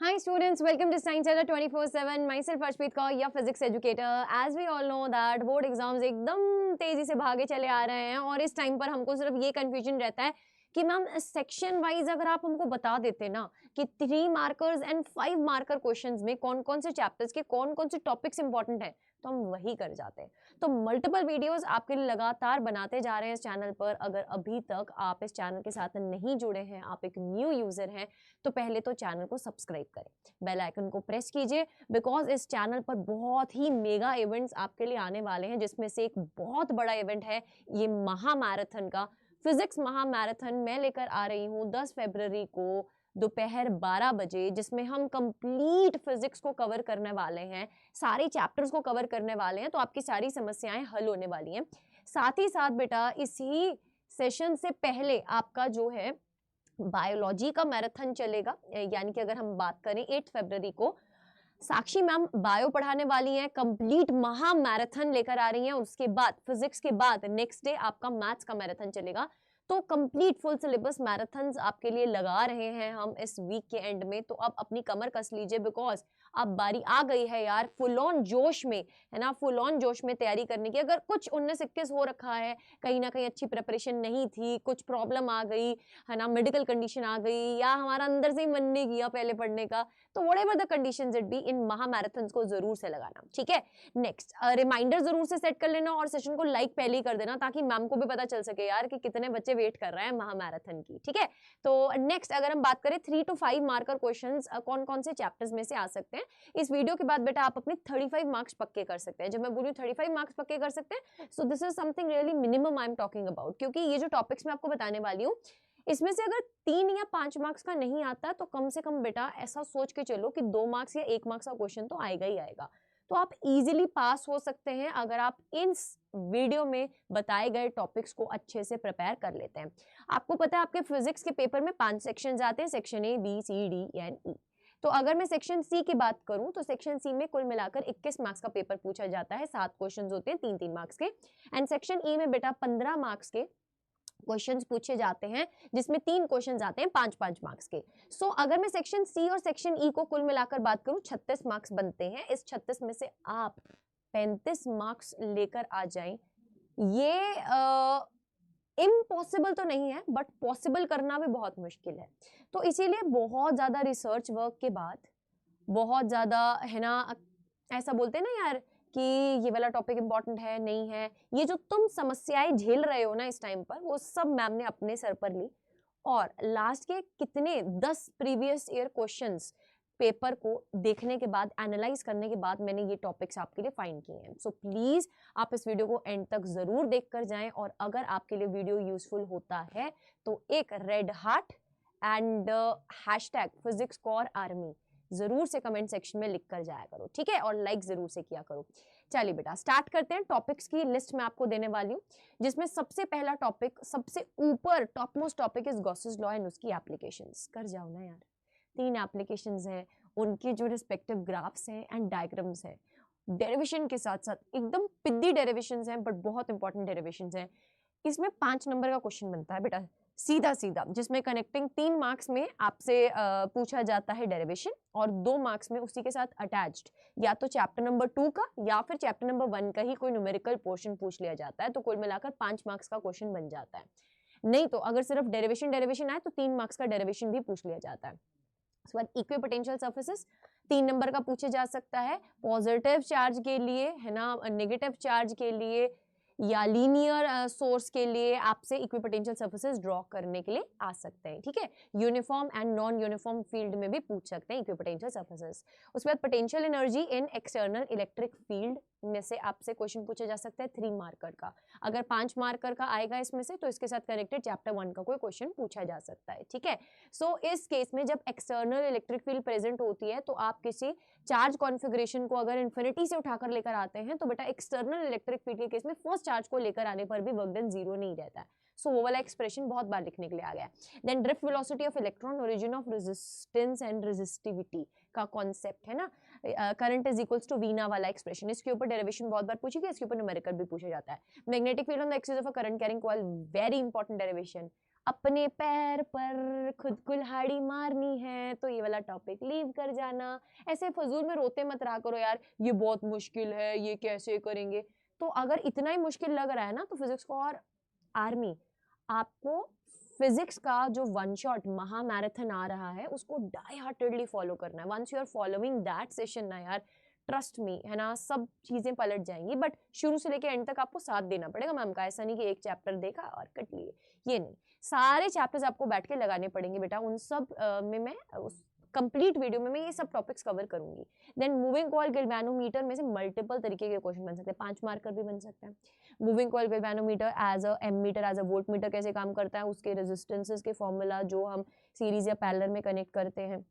Hi students, welcome to Science Center 24/7. Myself Arshpreet Kaur, your physics educator. As we all know that board exams एकदम तेजी से भागे चले आ रहे हैं और इस टाइम पर हमको सिर्फ ये कंफ्यूजन रहता है कि मैम सेक्शन वाइज अगर आप हमको बता देते ना कि 3 मार्कर्स एंड 5 मार्कर क्वेश्चंस में कौन कौन से चैप्टर्स के कौन कौन से टॉपिक्स इंपॉर्टेंट हैं तो हम वही कर जाते हैं। तो मल्टीपल वीडियोस आपके लिए लगातार बनाते जा रहे हैं इस चैनल पर। अगर अभी तक आप इस चैनल के साथ नहीं जुड़े हैं, आप एक न्यू यूजर हैं, तो पहले तो चैनल को सब्सक्राइब करें, बेल आइकन को प्रेस कीजिए, बिकॉज इस चैनल पर बहुत ही मेगा इवेंट्स आपके लिए आने वाले हैं, जिसमें से एक बहुत बड़ा इवेंट है ये महामैराथन का। फिजिक्स महामैराथन मैं लेकर आ रही हूँ 10 फरवरी को दोपहर 12 बजे, जिसमें हम कंप्लीट फिजिक्स को कवर करने वाले हैं, सारे चैप्टर्स को कवर करने वाले हैं, तो आपकी सारी समस्याएं हल होने वाली हैं। साथ ही साथ बेटा इसी सेशन से पहले आपका जो है बायोलॉजी का मैराथन चलेगा, यानी कि अगर हम बात करें 8 फरवरी को साक्षी मैम बायो पढ़ाने वाली हैं, कंप्लीट महा मैराथन लेकर आ रही हैं। उसके बाद फिजिक्स के बाद नेक्स्ट डे आपका मैथ्स का मैराथन चलेगा। तो कंप्लीट फुल सिलेबस मैराथन्स आपके लिए लगा रहे हैं हम इस वीक के एंड में। तो अब अपनी कमर कस लीजिए, बिकॉज अब बारी आ गई है यार फुल ऑन जोश में, है ना, फुल ऑन जोश में तैयारी करने की। अगर कुछ 19-21 हो रखा है, कहीं ना कहीं अच्छी प्रिपरेशन नहीं थी, कुछ प्रॉब्लम आ गई है ना, मेडिकल कंडीशन आ गई, या हमारा अंदर से ही मन नहीं किया पहले पढ़ने का, तो whatever the conditions it be, इन महा मैराथन्स को जरूर से लगाना, ठीक है। नेक्स्ट रिमाइंडर जरूर से सेट कर लेना और सेशन को लाइक पहले ही कर देना, ताकि मैम को भी पता चल सके यार कि कितने बच्चे वेट कर रहे हैं महा मैराथन की, ठीक है। तो नेक्स्ट अगर हम बात करें 3 to 5 मार्कर क्वेश्चंस कौन कौन से चैप्टर्स में से आ सकते हैं, इस वीडियो के बाद बेटा आप अपने 35 मार्क्स पक्के कर सकते हैं। जब मैं बोलूं 35 मार्क्स पक्के कर सकते हैं, सो this is something really minimum I am talking about, क्योंकि ये जो टॉपिक्स मैं आपको बताने वाली हूँ इसमें से अगर 3 या 5 मार्क्स का नहीं आता तो कम से कम बेटा ऐसा सोच के चलो कि 2 मार्क्स या 1 मार्क्स का क्वेश्चन तो आएगा ही आएगा। तो आप इजीली पास हो सकते हैं अगर आप इन वीडियो में बताए गए टॉपिक्स को अच्छे से प्रिपेयर कर लेते हैं। आपको पता है आपके फिजिक्स के पेपर में 5 सेक्शन आते हैं, section A, B, C, D and E. तो अगर मैं सेक्शन सी की बात करूं तो सेक्शन सी में कुल मिलाकर 21 मार्क्स का पेपर पूछा जाता है, 7 क्वेश्चंस होते हैं 3-3 मार्क्स के। एंड सेक्शन ई में बेटा 15 मार्क्स के क्वेश्चंस पूछे जाते हैं, जिसमें 3 क्वेश्चंस आते हैं 5-5 मार्क्स के। सो अगर मैं सेक्शन सी और सेक्शन ई को कुल मिलाकर बात करूं 36 मार्क्स बनते हैं। इस 36 में से आप 35 मार्क्स लेकर आ जाएं, ये इम्पॉसिबल तो नहीं है, बट पॉसिबल करना भी बहुत मुश्किल है। तो इसीलिए बहुत ज्यादा रिसर्च वर्क के बाद, बहुत ज्यादा, है ना, ऐसा बोलते हैं ना यार कि ये वाला टॉपिक इंपॉर्टेंट है नहीं है, ये जो तुम समस्याएं झेल रहे हो ना इस टाइम पर, वो सब मैम ने अपने सर पर ली। और लास्ट के कितने 10 प्रीवियस ईयर क्वेश्चंस पेपर को देखने के बाद, एनालाइज करने के बाद मैंने ये टॉपिक्स आपके लिए फाइंड किए हैं। सो प्लीज आप इस वीडियो को एंड तक जरूर देख कर जाएं, और अगर आपके लिए वीडियो यूजफुल होता है तो एक red heart and hashtag physics core army जरूर से कमेंट सेक्शन में लिख कर जाया करो, ठीक है, और लाइक जरूर से किया करो। चलिए बेटा स्टार्ट करते हैं। टॉपिक्स की लिस्ट मैं आपको देने वाली हूँ, जिसमें सबसे पहला टॉपिक, सबसे ऊपर top most topic is Gauss's law and उसकी एप्लीकेशंस। कर जाओ ना यार, 3 एप्लीकेशंस हैं, उनके जो रिस्पेक्टिव ग्राफ्स हैं एंड डायग्राम्स हैं, डेरिवेशन के साथ साथ एकदम पिद्दी डेरिवेशंस हैं, बट बहुत इंपॉर्टेंट डेरिवेशंस हैं। इसमें 5 नंबर का क्वेश्चन बनता है बेटा, सीधा सीधा, जिसमें कनेक्टिंग 3 मार्क्स में आपसे पूछा जाता है डेरिवेशन, और 2 मार्क्स में उसी के साथ अटैच्ड या तो चैप्टर नंबर 2 का या फिर चैप्टर नंबर 1 का ही कोई न्यूमेरिकल पोर्शन पूछ लिया जाता है। तो कुल मिलाकर 5 मार्क्स का क्वेश्चन बन जाता है। नहीं तो अगर सिर्फ डेरिवेशन आए तो 3 मार्क्स का डेरिवेशन भी पूछ लिया जाता है। उसके बाद इक्विपोटेंशियल सर्फेसेस 3 नंबर का पूछे जा सकता है, पॉजिटिव चार्ज के लिए, है ना, नेगेटिव चार्ज के लिए, या लीनियर सोर्स के लिए आपसे इक्विपोटेंशियल सर्फेसेस ड्रॉ करने के लिए आ सकते हैं, ठीक है। Uniform and non uniform field में भी पूछ सकते हैं इक्विपोटेंशियल सर्फेसेस। उसके बाद potential energy in external electric field में से आपसे क्वेश्चन पूछा जा सकता है 3 मार्कर का। अगर 5 मार्कर का आएगा इसमें से, तो इसके साथ कनेक्टेड चैप्टर 1 का कोई क्वेश्चन पूछा जा सकता है, ठीक है। सो इस केस में जब एक्सटर्नल इलेक्ट्रिक फील्ड प्रेजेंट होती है, तो आप किसी चार्ज कॉन्फ़िगरेशन को अगर इन्फिनिटी से उठाकर लेकर आते हैं, तो बेटा एक्सटर्नल इलेक्ट्रिक फील्ड के केस में फर्स्ट चार्ज को लेकर आने पर भी वर्क डन 0 नहीं रहता है। सो वो वाला एक्सप्रेशन बहुत बार लिखने के लिए आ गया है। Then drift velocity of electron, origin of resistance and resistivity का कॉन्सेप्ट है ना, करंट इज इक्वल्स टू वीना वाला एक्सप्रेशन, इसके ऊपर डेरिवेशन बहुत बार पूछेगी, इसके ऊपर न्यूमेरिकल भी पूछा जाता है। Magnetic field on the axis of a current carrying coil, very important derivation. अपने पैर पर खुद कुल्हाड़ी मारनी है, तो ये वाला टॉपिक लीव कर जाना। ऐसे फजूल में रोते मत रहा करो यार, ये बहुत मुश्किल है, ये कैसे करेंगे। तो अगर इतना ही मुश्किल लग रहा है ना, तो फिजिक्स को और आर्मी, आपको फिजिक्स का जो वन शॉट महा मैराथन आ रहा है उसको डाई हार्टेडली फॉलो करना है। Once you are following that session ना यार, ट्रस्ट मी, है ना, सब चीजें पलट जाएंगी। बट शुरू से लेके एंड तक आपको साथ देना पड़ेगा मैम का। ऐसा नहीं कि एक चैप्टर देखा और कट लिए, ये नहीं, सारे चैप्टर्स आपको बैठ के लगाने पड़ेंगे बेटा। उन सब में मैं उस कंप्लीट वीडियो में मैं ये सब टॉपिक्स कवर करूंगी। देन मूविंग कॉइल गैल्वेनोमीटर में से मल्टीपल तरीके के क्वेश्चन बन सकते हैं, 5 मार्कर भी बन सकते हैं। Moving coil galvanometer as a ammeter, as a voltmeter कैसे काम करता है, उसके रेजिस्टेंसेस के फॉर्मूला जो हम सीरीज या पैरेलल में कनेक्ट करते हैं,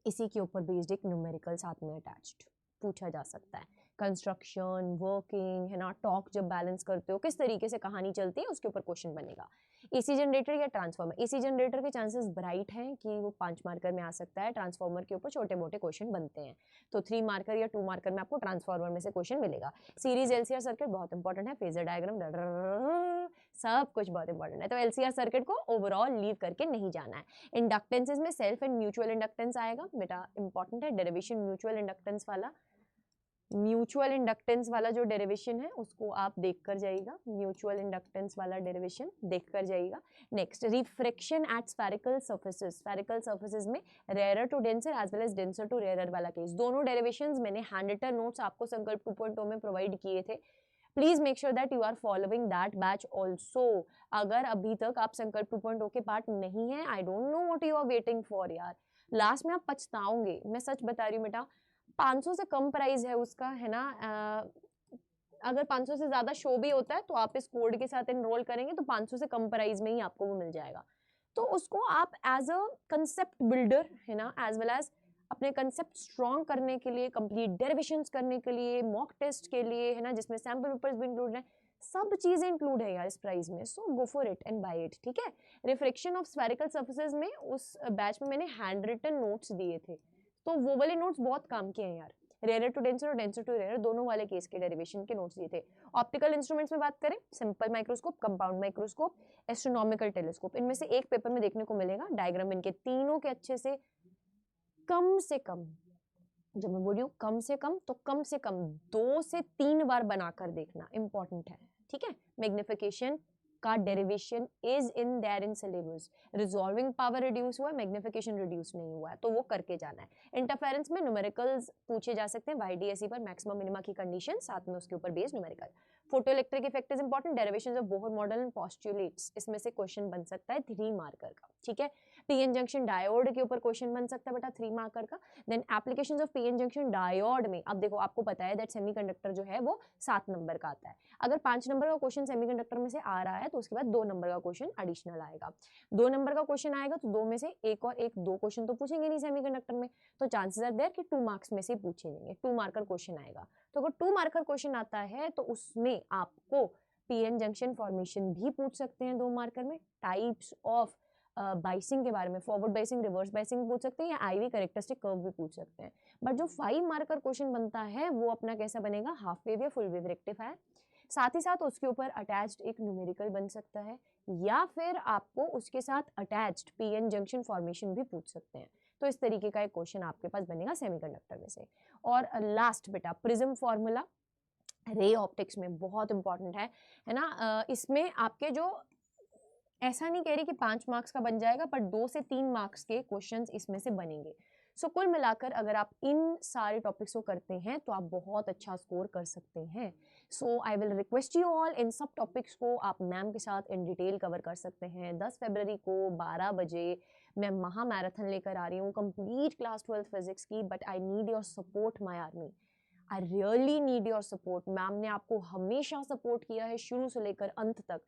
इसी के ऊपर बेस्ड एक न्यूमेरिकल साथ में अटैच्ड पूछा जा सकता है। कंस्ट्रक्शन, वर्किंग, है ना, टॉर्क जब बैलेंस करते हो किस तरीके से कहानी चलती है, उसके ऊपर क्वेश्चन बनेगा। एसी जनरेटर या ट्रांसफार्मर, एसी जनरेटर के चांसेस ब्राइट हैं कि वो 5 मार्कर में आ सकता है। ट्रांसफार्मर के ऊपर छोटे मोटे क्वेश्चन बनते हैं, तो 3 मार्कर या 2 मार्कर में आपको ट्रांसफार्मर में से क्वेश्चन मिलेगा। सीरीज एलसीआर सर्किट बहुत इंपॉर्टेंट है, फेजर डायग्राम सब कुछ बहुत इंपॉर्टेंट है, तो एलसीआर सर्किट को ओवरऑल लीव करके नहीं जाना है। इंडक्टेंसेस में सेल्फ एंड म्यूचुअल इंडक्टेंस आएगा बेटा, इंपॉर्टेंट है। डेरिवेशन म्यूचुअल इंडक्टेंस वाला, म्यूचुअल इंडक्टेंस वाला जो डेरिवेशन है उसको आप देख कर जाइएगा, म्यूचुअल इंडक्टेंस वाला डेरिवेशन देख कर जाइएगा। Next, refraction at spherical surfaces, spherical surfaces में rare to denser as well as denser to rare वाला केस। दोनों डेरिवेशंस मैंने हैंड रिटन नोट्स आपको संकल्प 2.0 में प्रोवाइड किए थे। Please make sure that you are following that batch also. अगर अभी तक आप संकल्प 2.0 के पार्ट नहीं है, I don't know what you are waiting for यार, लास्ट में आप पछताओगे, मैं सच बता रही हूँ बेटा। 500 से कम प्राइस है उसका, है ना। अगर 500 से ज्यादा शो भी होता है तो आप इस कोड के साथ एनरोल करेंगे तो 500 से कम प्राइस में ही आपको वो मिल जाएगा। तो उसको आप एज अ कंसेप्ट बिल्डर, है ना, एज वेल एज अपने कंसेप्ट स्ट्रॉन्ग करने के लिए, कंप्लीट डेरिवेशंस करने के लिए, मॉक टेस्ट के लिए, है ना, जिसमें सैम्पल पेपर्स भी इंक्लूड है, सब चीजें इंक्लूड है यार इस प्राइस में। So go for it and buy it, ठीक है। रिफ्लेक्शन ऑफ स्फेरिकल सर्फेसेस में उस बैच में मैंने हैंड रिटन नोट्स दिए थे, तो वो वाले नोट्स बहुत काम के हैं यार। रेयर टू डेंसर और डेंसर टू रेयर दोनों वाले केस के डेरिवेशन के नोट्स दिए थे। ऑप्टिकल इंस्ट्रूमेंट्स में बात करें, simple microscope, compound microscope, astronomical telescope, इनमें से एक पेपर में देखने को मिलेगा डायग्राम इनके तीनों के अच्छे से कम, जब मैं बोल रही हूँ कम से कम, तो कम से कम 2 से 3 बार बनाकर देखना इंपॉर्टेंट है, ठीक है। मैग्निफिकेशन का derivation is in there in syllabus, resolving power reduce हुआ है, मैग्निफिकेशन रिड्यूस नहीं हुआ है, तो वो करके जाना है। इंटरफेरेंस में न्यूमेरिकल्स पूछे जा सकते हैं, वाईडीएसई पर मैक्सिमम मिनिमा की कंडीशन, साथ में उसके ऊपर based numerical. Photoelectric effect is important, derivations of Bohr model and postulates, इसमें से क्वेश्चन बन सकता है 3 मार्कर का, ठीक है। पीएन जंक्शन डायोड के ऊपर क्वेश्चन बन सकता है बेटा 3 मार्कर का। Then applications of PN junction diode में, अब देखो आपको पता है दैट सेमीकंडक्टर जो है वो 7 नंबर का आता है। अगर 5 नंबर का क्वेश्चन सेमीकंडक्टर में से आ रहा है तो उसके बाद 2 नंबर का क्वेश्चन एडिशनल आएगा। 2 नंबर का क्वेश्चन आएगा तो 2 में से एक और एक 2 क्वेश्चन तो पूछेंगे नहीं सेमीकंडक्टर में, तो चांसेस आर देयर कि 2 मार्क्स में से पूछे जाएंगे, 2 मार्कर क्वेश्चन आएगा। तो अगर 2 मार्कर क्वेश्चन आता है तो उसमें आपको पीएन जंक्शन फॉर्मेशन भी पूछ सकते हैं 2 मार्कर में, टाइप्स ऑफ बाइसिंग के बारे में, फॉरवर्ड बाइसिंग, रिवर्स बाइसिंग पूछ सकते हैं, या आईवी कैरेक्टरिस्टिक कर्व भी पूछ सकते हैं। बट जो 5 मार्कर क्वेश्चन बनता है वो अपना कैसा बनेगा, हाफ वेव या फुल वेव रेक्टिफायर, साथ ही साथ उसके ऊपर अटैच्ड एक न्यूमेरिकल बन सकता है, या फिर आपको उसके साथ अटैच्ड पीएन जंक्शन फॉर्मेशन भी पूछ सकते हैं। तो इस तरीके का एक क्वेश्चन आपके पास बनेगा सेमीकंडक्टर में से। और लास्ट बेटा, प्रिज्म फॉर्मूला रे ऑप्टिक्स में बहुत इंपॉर्टेंट है ना। इसमें आपके जो, ऐसा नहीं कह रही कि 5 मार्क्स का बन जाएगा, पर 2 से 3 मार्क्स के क्वेश्चंस इसमें से बनेंगे। सो कुल मिलाकर अगर आप इन सारे टॉपिक्स को करते हैं तो आप बहुत अच्छा स्कोर कर सकते हैं। So I will request you all, इन सब टॉपिक्स को आप मैम के साथ इन डिटेल कवर कर सकते हैं। 10 फरवरी को 12 बजे मैं महा मैराथन लेकर आ रही हूँ कंप्लीट क्लास 12 फिजिक्स की, but I need your support my army, I really need your support. Ma'am ने आपको हमेशा सपोर्ट किया है शुरू से लेकर अंत तक,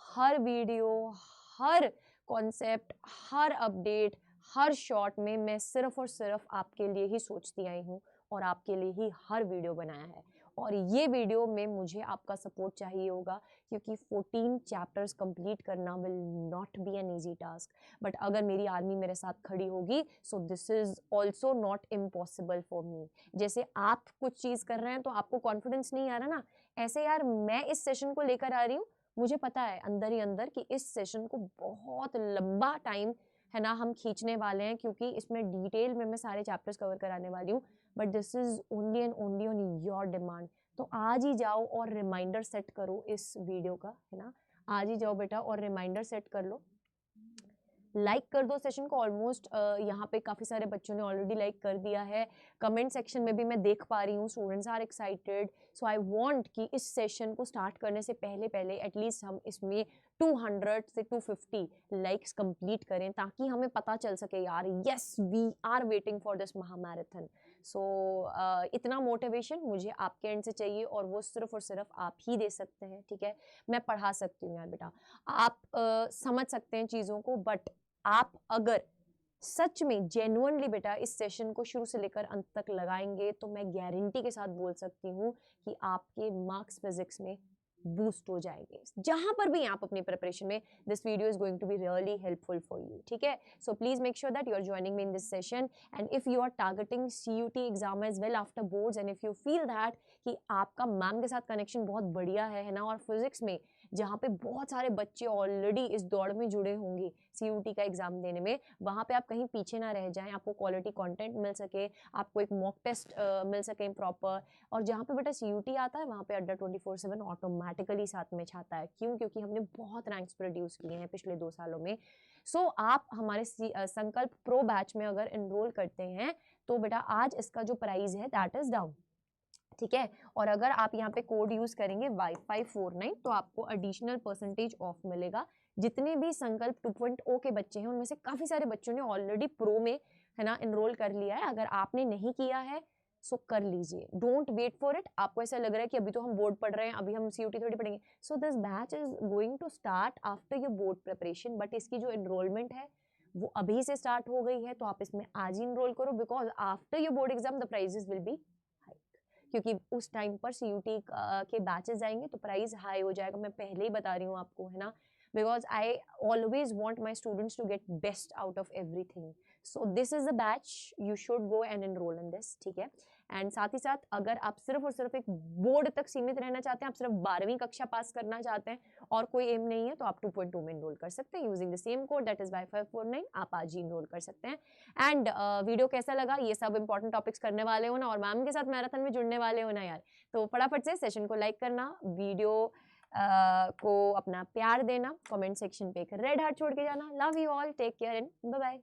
हर वीडियो, हर कॉन्सेप्ट, हर अपडेट, हर शॉट में मैं सिर्फ और सिर्फ आपके लिए ही सोचती आई हूँ और आपके लिए ही हर वीडियो बनाया है। और ये वीडियो में मुझे आपका सपोर्ट चाहिए होगा, क्योंकि 14 चैप्टर्स कंप्लीट करना will not be an easy task, but अगर मेरी आर्मी मेरे साथ खड़ी होगी सो this is also not impossible for me. जैसे आप कुछ चीज़ कर रहे हैं तो आपको कॉन्फिडेंस नहीं आ रहा ना, ऐसे यार मैं इस सेशन को लेकर आ रही हूँ, मुझे पता है अंदर ही अंदर कि इस सेशन को बहुत लंबा टाइम है ना हम खींचने वाले हैं, क्योंकि इसमें डिटेल में मैं सारे चैप्टर्स कवर कराने वाली हूँ, but this is only and only on your demand. तो आज ही जाओ और रिमाइंडर सेट करो इस वीडियो का, है ना, आज ही जाओ बेटा और रिमाइंडर सेट कर लो, लाइक कर दो सेशन को। ऑलमोस्ट यहाँ पे काफ़ी सारे बच्चों ने ऑलरेडी लाइक कर दिया है, कमेंट सेक्शन में भी मैं देख पा रही हूँ students are excited. So I want कि इस सेशन को स्टार्ट करने से पहले पहले एटलीस्ट हम इसमें 200 से 250 लाइक्स कंप्लीट करें, ताकि हमें पता चल सके यार yes we are waiting for this महामैराथन। सो इतना मोटिवेशन मुझे आपके एंड से चाहिए, और वो सिर्फ और सिर्फ आप ही दे सकते हैं, ठीक है। मैं पढ़ा सकती हूँ यार बेटा, आप समझ सकते हैं चीज़ों को, बट आप अगर सच में जेन्युइनली बेटा इस सेशन को शुरू से लेकर अंत तक लगाएंगे, तो मैं गारंटी के साथ बोल सकती हूँ कि आपके मार्क्स फिजिक्स में बूस्ट हो जाएंगे। जहां पर भी आप अपनी प्रिपरेशन में, this video is going to be really helpful for you, ठीक है। So please make sure that you are joining me in this session, and if you are targeting CUT exam as well after boards, and if you feel that कि आपका ma'am के साथ connection बहुत बढ़िया है ना, और फिजिक्स में जहाँ पे बहुत सारे बच्चे ऑलरेडी इस दौड़ में जुड़े होंगे CUT का एग्जाम देने में, वहाँ पे आप कहीं पीछे ना रह जाएं, आपको क्वालिटी कंटेंट मिल सके, आपको एक मॉक टेस्ट मिल सके प्रॉपर, और जहाँ पे बेटा CUT आता है वहाँ पे अड्डा 24/7 ऑटोमेटिकली साथ में छाता है। क्यों? क्योंकि हमने बहुत रैंक्स प्रोड्यूस किए हैं पिछले 2 सालों में। सो आप हमारे संकल्प प्रो बैच में अगर एनरोल करते हैं, तो बेटा आज इसका जो प्राइस है दैट इज डाउन, ठीक है। और अगर आप यहाँ पे कोड यूज करेंगे Y549, तो आपको एडिशनल % ऑफ मिलेगा। जितने भी संकल्प 2.0 के बच्चे हैं, उनमें से काफी सारे बच्चों ने ऑलरेडी प्रो में, है ना, एनरोल कर लिया है। अगर आपने नहीं किया है सो कर लीजिए, डोंट वेट फॉर इट। आपको ऐसा लग रहा है कि अभी तो हम बोर्ड पढ़ रहे हैं, अभी हम CUT थोड़ी पढ़ेंगे, so this batch is going to start after your board preparation, but इसकी जो एनरोलमेंट है वो अभी से स्टार्ट हो गई है, तो आप इसमें आज ही इनरोल करो, because after your board exam the prices will be, क्योंकि उस टाइम पर CUT के बैचेस आएंगे तो प्राइस हाई हो जाएगा। मैं पहले ही बता रही हूँ आपको, है ना, because I always want my students to get best out of everything. So this is the batch, you should go and enrol in this, ठीक है। एंड साथ ही साथ अगर आप सिर्फ और सिर्फ एक बोर्ड तक सीमित रहना चाहते हैं, आप सिर्फ 12वीं कक्षा पास करना चाहते हैं और कोई एम नहीं है, तो आप 2.2 में एनरोल कर सकते हैं using the same code that is Y549। आप आज ही एनरोल कर सकते हैं। एंड वीडियो कैसा लगा, ये सब इंपॉर्टेंट टॉपिक्स करने वाले हो ना, और मैम के साथ मैराथन में जुड़ने वाले हो ना यार, तो फटाफट से सेशन को लाइक करना, वीडियो को अपना प्यार देना, कमेंट सेक्शन पे एक रेड हार्ट छोड़ के जाना। Love you all, take care and bye bye.